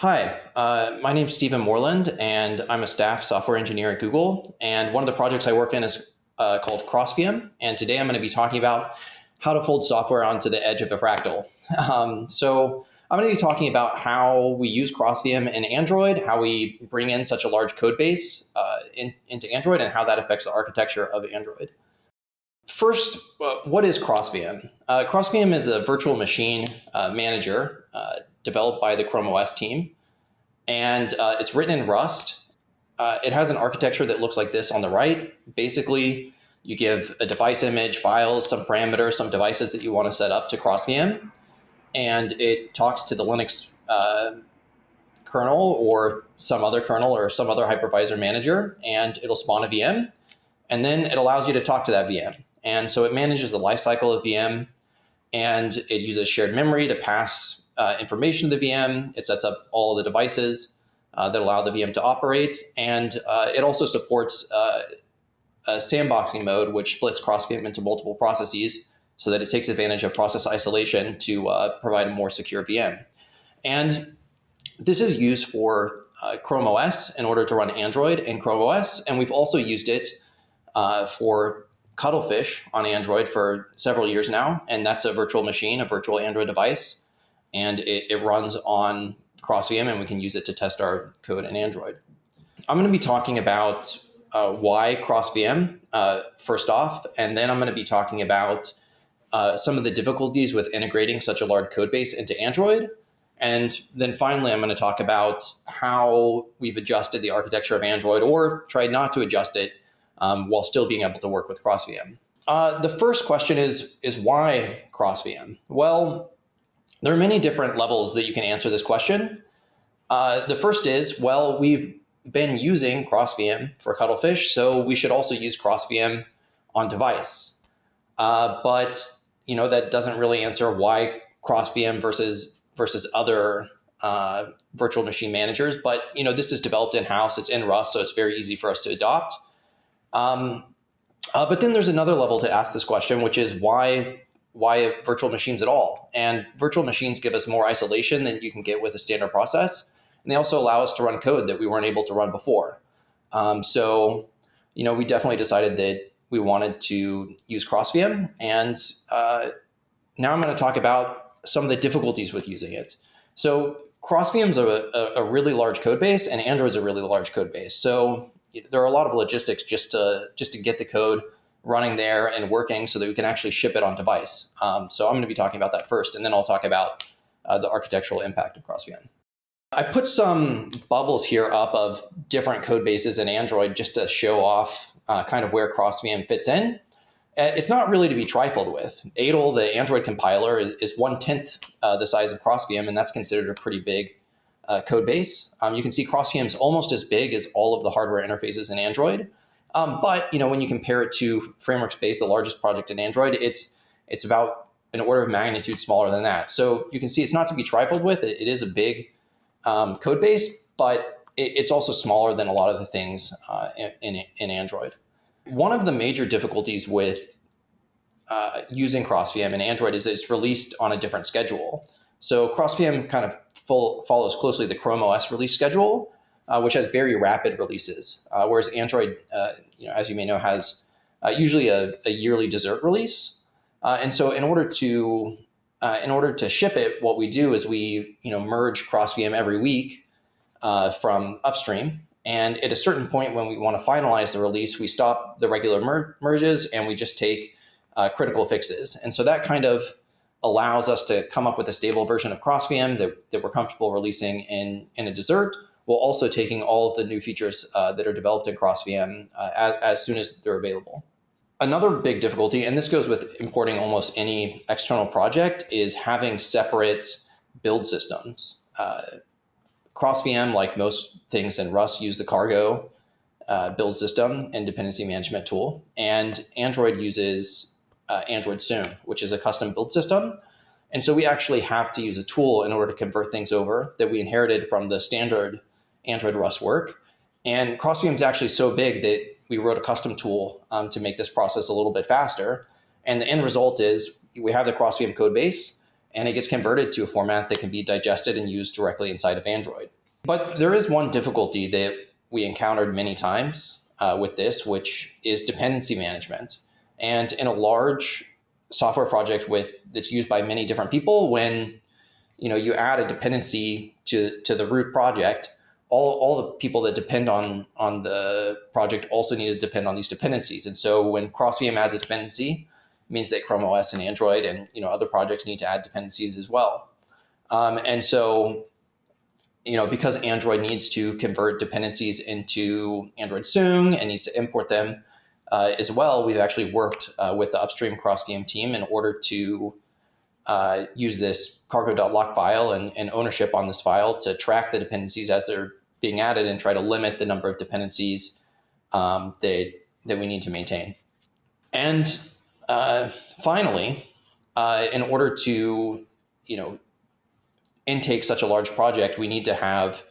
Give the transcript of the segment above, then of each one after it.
Hi, my name's Stephen Moreland, and I'm a staff software engineer at Google. And one of the projects I work in is called CrossVM. And today I'm going to be talking about how to fold software onto the edge of a fractal. So I'm going to be talking about how we use CrossVM in Android, how we bring in such a large code base into Android, and how that affects the architecture of Android. First, what is CrossVM? CrossVM is a virtual machine manager developed by the Chrome OS team, and it's written in Rust. It has an architecture that looks like this on the right. Basically, you give a device image, files, some parameters, some devices that you want to set up to CrossVM, and it talks to the Linux kernel or some other kernel or some other hypervisor manager, and it'll spawn a VM, and then it allows you to talk to that VM. And so it manages the lifecycle of VM, and it uses shared memory to pass information to the VM. It sets up all of the devices that allow the VM to operate, and it also supports a sandboxing mode, which splits CrossVM into multiple processes so that it takes advantage of process isolation to provide a more secure VM. And this is used for Chrome OS in order to run Android and Chrome OS, and we've also used it for Cuttlefish on Android for several years now, and that's a virtual machine, a virtual Android device, and it runs on CrossVM, and we can use it to test our code in Android. I'm going to be talking about why CrossVM first off, and then I'm going to be talking about some of the difficulties with integrating such a large code base into Android. And then finally, I'm going to talk about how we've adjusted the architecture of Android or tried not to adjust it while still being able to work with CrossVM. The first question is why CrossVM? Well, there are many different levels that you can answer this question. The first is, well, we've been using CrossVM for Cuttlefish, so we should also use CrossVM on device. But that doesn't really answer why CrossVM versus other virtual machine managers. But this is developed in-house. It's in Rust, so it's very easy for us to adopt. But then there's another level to ask this question, which is why virtual machines at all? And virtual machines give us more isolation than you can get with a standard process. And they also allow us to run code that we weren't able to run before. So we definitely decided that we wanted to use CrossVM. And now I'm going to talk about some of the difficulties with using it. So CrossVM is a really large code base, and Android's a really large code base. So there are a lot of logistics just to get the code running there and working so that we can actually ship it on device. So I'm going to be talking about that first, and then I'll talk about the architectural impact of CrossVM. I put some bubbles here up of different code bases in Android just to show off kind of where CrossVM fits in. It's not really to be trifled with. Adel, the Android compiler, is 1/10 the size of CrossVM, and that's considered a pretty big code base. You can see CrossVM is almost as big as all of the hardware interfaces in Android. But when you compare it to Framework Space, the largest project in Android, it's about an order of magnitude smaller than that. So you can see it's not to be trifled with. It is a big code base, but it's also smaller than a lot of the things in Android. One of the major difficulties with using CrossVM in Android is it's released on a different schedule. So CrossVM kind of follows closely the Chrome OS release schedule, which has very rapid releases, whereas Android, as you may know, has usually a yearly dessert release. And so in order to ship it, what we do is we merge CrossVM every week from upstream. And at a certain point when we want to finalize the release, we stop the regular merges and we just take critical fixes. And so that kind of allows us to come up with a stable version of CrossVM that we're comfortable releasing in a dessert, while also taking all of the new features that are developed in CrossVM as soon as they're available. Another big difficulty, and this goes with importing almost any external project, is having separate build systems. CrossVM, like most things in Rust, use the Cargo build system and dependency management tool, and Android uses Android Soon, which is a custom build system. And so we actually have to use a tool in order to convert things over that we inherited from the standard Android Rust work. And CrossVM is actually so big that we wrote a custom tool to make this process a little bit faster. And the end result is we have the CrossVM code base, and it gets converted to a format that can be digested and used directly inside of Android. But there is one difficulty that we encountered many times with this, which is dependency management. And in a large software project that's used by many different people, when you add a dependency to the root project, all the people that depend on the project also need to depend on these dependencies. And so when CrossVM adds a dependency, it means that Chrome OS and Android and other projects need to add dependencies as well. And so because Android needs to convert dependencies into Android Sung and needs to import them as well, we've actually worked with the upstream CrossVM team in order to use this cargo.lock file and ownership on this file to track the dependencies as they're being added and try to limit the number of dependencies that we need to maintain. And finally, in order to intake such a large project, we need to have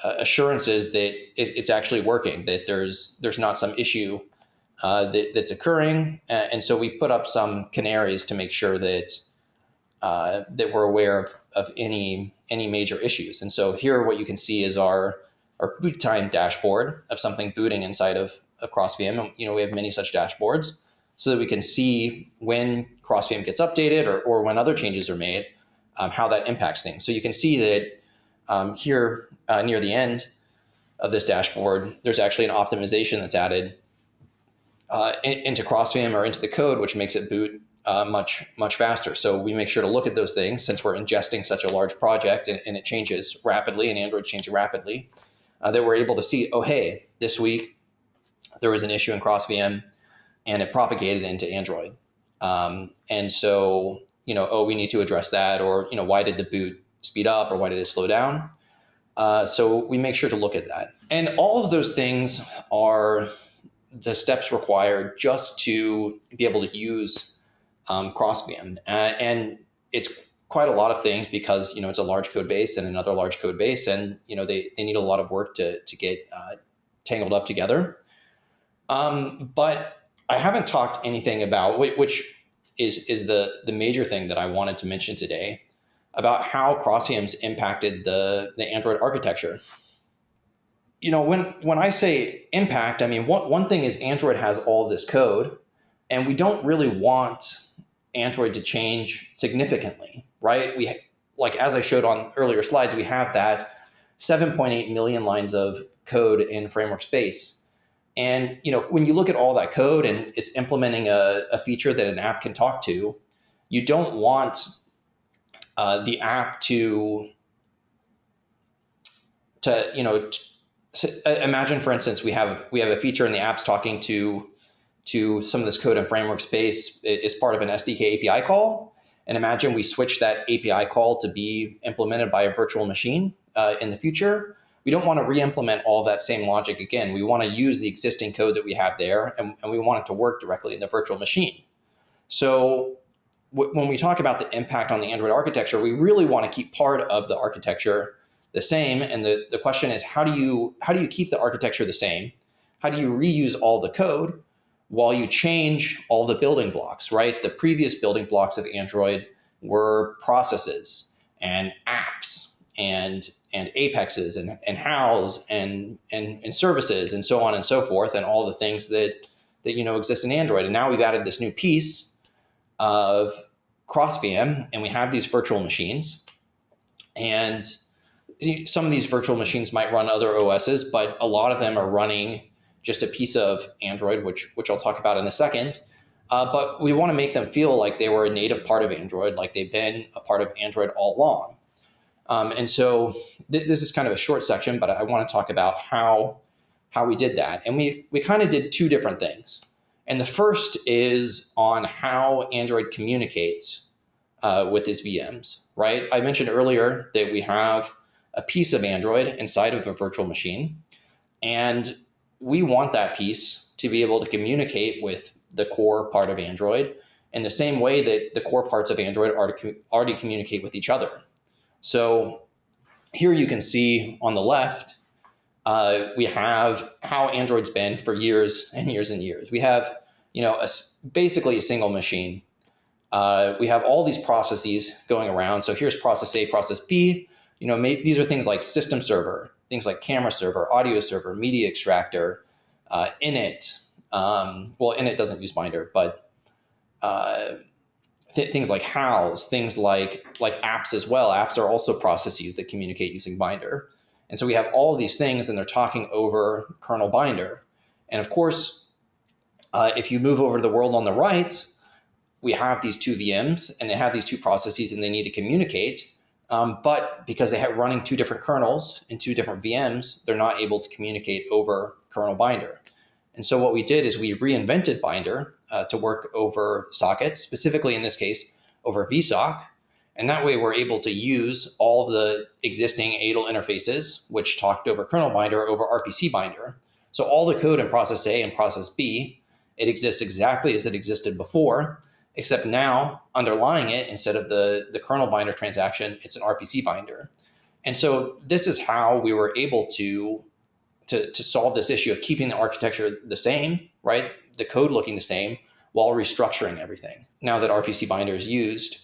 assurances that it's actually working, that there's not some issue that's occurring. And so we put up some canaries to make sure that we're aware of any major issues. And so here what you can see is our boot time dashboard of something booting inside of CrossVM. And, we have many such dashboards so that we can see when CrossVM gets updated or when other changes are made, how that impacts things. So you can see that here near the end of this dashboard, there's actually an optimization that's added into CrossVM or into the code, which makes it boot much faster. So we make sure to look at those things since we're ingesting such a large project and it changes rapidly and Android's changing rapidly, that we're able to see, oh, hey, this week there was an issue in CrossVM and it propagated into Android. And so, we need to address that, or, why did the boot speed up or why did it slow down? So we make sure to look at that. And all of those things are the steps required just to be able to use CrossVM. And it's quite a lot of things because, it's a large code base and another large code base, and, they need a lot of work to get tangled up together. But I haven't talked anything about, which is the major thing that I wanted to mention today, about how CrossVM's impacted the Android architecture. When I say impact, I mean, one thing is Android has all this code, and we don't really want Android to change significantly, right? Like as I showed on earlier slides, we have that 7.8 million lines of code in framework space. And, when you look at all that code and it's implementing a feature that an app can talk to, you don't want the app to imagine, for instance, we have a feature in the apps talking to some of this code in framework space as part of an SDK API call. And imagine we switch that API call to be implemented by a virtual machine in the future. We don't want to re-implement all of that same logic again. We want to use the existing code that we have there, and we want it to work directly in the virtual machine. So when we talk about the impact on the Android architecture, we really want to keep part of the architecture the same. And the question is, how do you keep the architecture the same? How do you reuse all the code while you change all the building blocks, right? The previous building blocks of Android were processes and apps and apexes and hows and services and so on and so forth, and all the things that exist in Android. And now we've added this new piece of CrossVM, and we have these virtual machines. And some of these virtual machines might run other OSs, but a lot of them are running just a piece of Android, which I'll talk about in a second. But we want to make them feel like they were a native part of Android, like they've been a part of Android all along. And so this is kind of a short section, but I want to talk about how we did that. And we kind of did two different things. And the first is on how Android communicates with its VMs, right? I mentioned earlier that we have a piece of Android inside of a virtual machine, and we want that piece to be able to communicate with the core part of Android in the same way that the core parts of Android already communicate with each other. So here you can see on the left, we have how Android's been for years and years and years. We have, basically a single machine We have all these processes going around. So here's process A, process B. These are things like system server, things like camera server, audio server, media extractor, init. Init doesn't use binder, but things like house, things like apps as well. Apps are also processes that communicate using binder. And so we have all of these things, and they're talking over kernel binder. And of course, if you move over to the world on the right, we have these two VMs, and they have these two processes, and they need to communicate. But because they have running two different kernels in two different VMs, they're not able to communicate over kernel binder. And so what we did is we reinvented binder to work over sockets, specifically in this case over VSOC. And that way we're able to use all of the existing ADL interfaces, which talked over kernel binder over RPC binder. So all the code in process A and process B, it exists exactly as it existed before, except now underlying it, instead of the kernel binder transaction, it's an RPC binder. And so this is how we were able to solve this issue of keeping the architecture the same, right? The code looking the same while restructuring everything. Now that RPC binder is used,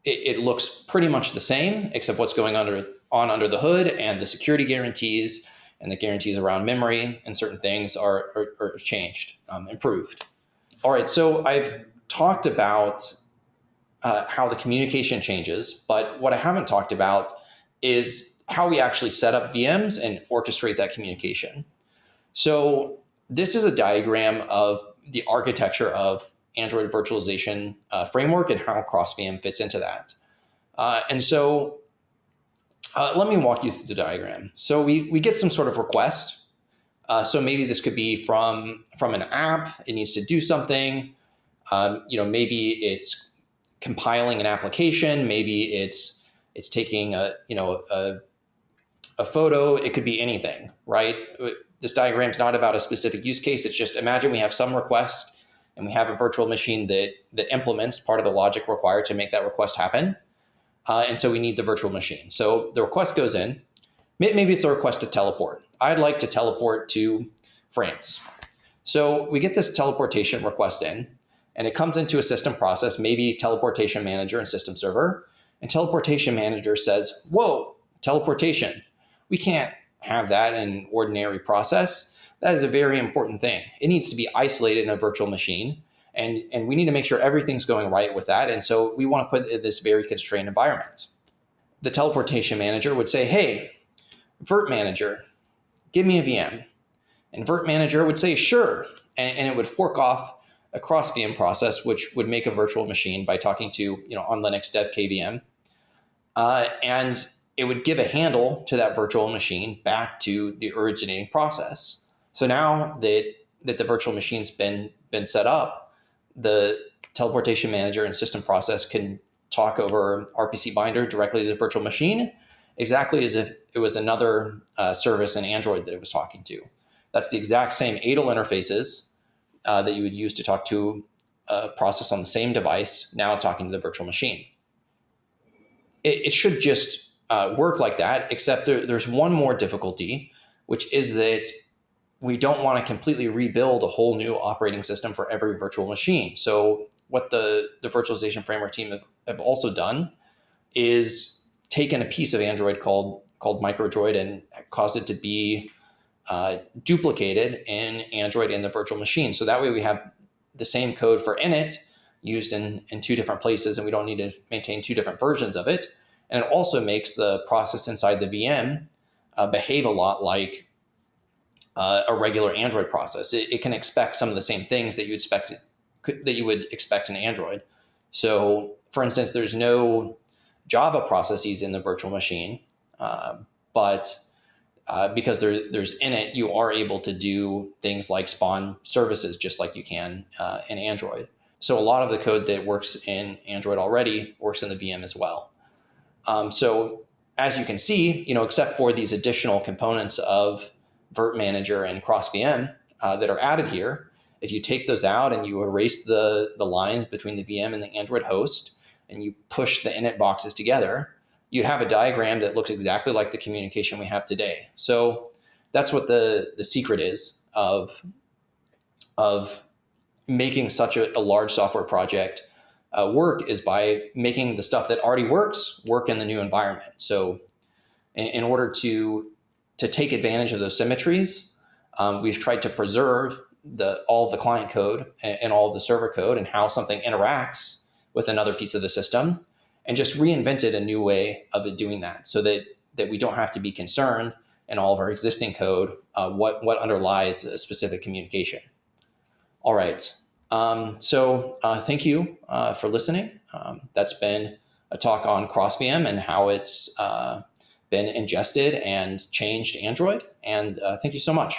it looks pretty much the same, except what's going on under the hood, and the security guarantees and the guarantees around memory and certain things are changed, improved. All right, so I've talked about how the communication changes, but what I haven't talked about is how we actually set up VMs and orchestrate that communication. So this is a diagram of the architecture of Android virtualization framework and how CrossVM fits into that. And so let me walk you through the diagram. So we get some sort of request. So maybe this could be from an app. It needs to do something. Maybe it's compiling an application. Maybe it's taking a photo. It could be anything, right? This diagram is not about a specific use case. It's just, imagine we have some request and we have a virtual machine that implements part of the logic required to make that request happen. And so we need the virtual machine. So the request goes in. Maybe it's a request to teleport. I'd like to teleport to France. So we get this teleportation request in, and it comes into a system process, maybe teleportation manager and system server. And teleportation manager says, whoa, teleportation. We can't have that in an ordinary process. That is a very important thing. It needs to be isolated in a virtual machine. And we need to make sure everything's going right with that. And so we want to put it in this very constrained environment. The teleportation manager would say, hey, Virt manager, give me a VM. And Virt manager would say, sure. And it would fork off a CrossVM process, which would make a virtual machine by talking to, on Linux dev KVM. And it would give a handle to that virtual machine back to the originating process. So now that the virtual machine's been set up, the teleportation manager and system process can talk over RPC binder directly to the virtual machine, exactly as if it was another service in Android that it was talking to. That's the exact same ADL interfaces that you would use to talk to a process on the same device, now talking to the virtual machine. It should just work like that, except there's one more difficulty, which is that we don't want to completely rebuild a whole new operating system for every virtual machine. So what the virtualization framework team have also done is taken a piece of Android called MicroDroid and caused it to be duplicated in Android in the virtual machine. So that way we have the same code for init used in two different places, and we don't need to maintain two different versions of it. And it also makes the process inside the VM behave a lot like a regular Android process. It can expect some of the same things that you would expect in Android. So, for instance, there's no Java processes in the virtual machine, but because there's init, you are able to do things like spawn services just like you can in Android. So a lot of the code that works in Android already works in the VM as well. So as you can see, except for these additional components of Virt Manager and CrossVM that are added here, if you take those out and you erase the lines between the VM and the Android host, and you push the init boxes together, you'd have a diagram that looks exactly like the communication we have today. So that's what the secret is of making such a large software project work is by making the stuff that already works work in the new environment. So in order to take advantage of those symmetries, we've tried to preserve all of the client code and all of the server code and how something interacts with another piece of the system, and just reinvented a new way of it doing that, so that we don't have to be concerned in all of our existing code what underlies a specific communication. All right. So thank you for listening. That's been a talk on CrossVM and how it's been ingested and changed Android. And thank you so much.